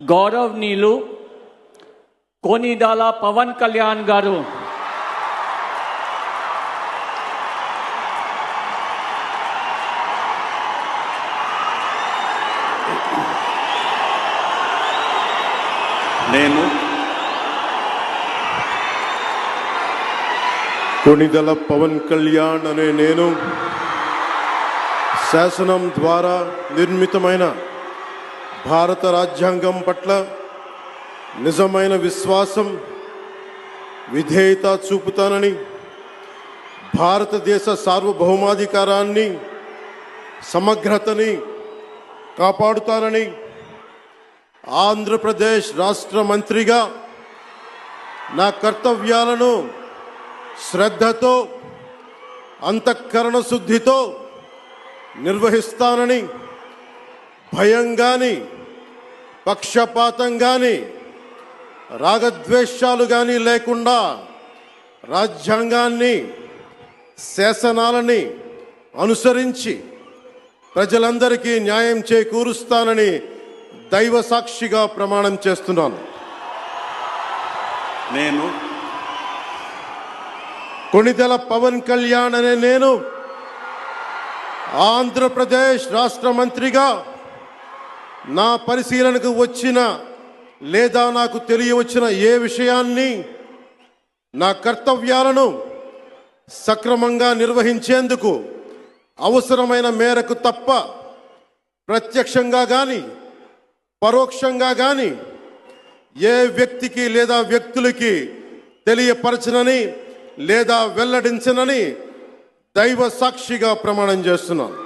గౌరవనీయులు కొనిదాల పవన్ కళ్యాణ్ గారు నేను కొనిదల పవన్ కళ్యాణ్ అనే నేను శాసనం ద్వారా నిర్మితమైన భారత రాజ్యాంగం పట్ల నిజమైన విశ్వాసం విధేయత చూపుతానని, భారతదేశ సార్వభౌమాధికారాన్ని సమగ్రతని కాపాడుతానని, ఆంధ్రప్రదేశ్ రాష్ట్ర మంత్రిగా నా కర్తవ్యాలను శ్రద్ధతో అంతఃకరణ శుద్ధితో నిర్వహిస్తానని, భయం కానీ పక్షపాతం కానీ రాగద్వేషాలు కానీ లేకుండా రాజ్యాంగాన్ని శాసనాలని అనుసరించి ప్రజలందరికీ న్యాయం చేకూరుస్తానని దైవ సాక్షిగా ప్రమాణం చేస్తున్నాను. నేను కొనిదెల పవన్ కళ్యాణ్ అనే నేను ఆంధ్రప్రదేశ్ రాష్ట్ర మంత్రిగా నా పరిశీలనకు వచ్చిన లేదా నాకు తెలియవచ్చిన ఏ విషయాన్ని నా కర్తవ్యాలను సక్రమంగా నిర్వహించేందుకు అవసరమైన మేరకు తప్ప ప్రత్యక్షంగా కానీ పరోక్షంగా కానీ ఏ వ్యక్తికి లేదా వ్యక్తులకి తెలియపరచనని లేదా వెల్లడించనని దైవ సాక్షిగా ప్రమాణం చేస్తున్నాను.